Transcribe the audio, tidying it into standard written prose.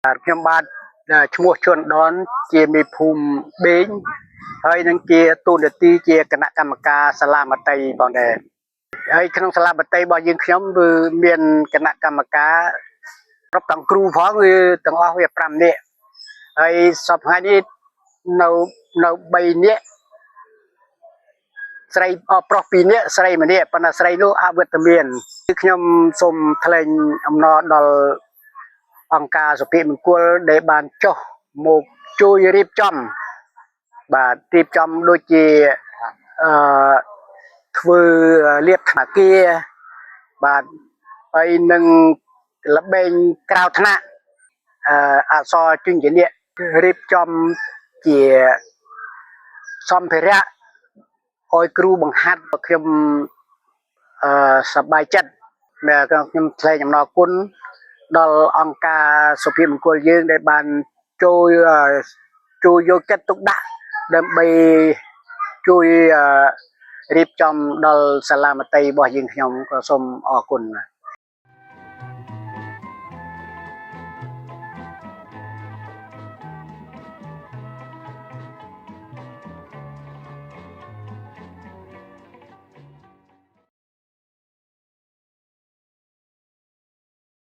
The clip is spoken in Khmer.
ខ្ញុំបាទឈ្មោះជួនដនជាមេភូមិបេងហើយនឹងជាទូនាទីជាគណៈកម្មការសាលាមត្តេយ្យផងដែរហើយក្នុងសាលាមត្តេយ្យរបស់យើងខ្ញុំគឺមានគណៈកម្មការរាប់ទាំងគ្រូផងគឺទាំងអស់វា5នាក់ហើយសប្តាហ៍នេះនៅ3នាក់ស្រីប្រុស2នាក់ស្រី1នាក់ប៉ុន្តែស្រីនោះអវិជ្ជមានគឺខ្ញុំសូមថ្លែងអំណរដល់អង្គការសុភមង្គលដែលបានចុះមកជួយរៀបចំបាទរៀបចំដូចជាអឺធ្វើលាបថ្នាក់គាបាទហើយនឹងល្បែងក្រៅថ្នាក់អសរជញ្ញៈរៀបចំជាសម្ភារៈឲ្យគ្រូបង្ហាត់ខ្ញុំសប្បាយចិត្តខ្ញុំថ្លែងអំណរគុណដល់អង្គការសុភមង្គលយើងដែលបានជួយយកចិត្តទុកដាក់ដើម្បីជួយរៀបចំដល់សាលាមត្តេយ្យរបស់យើងខ្ញុំក៏សូមអរគុណ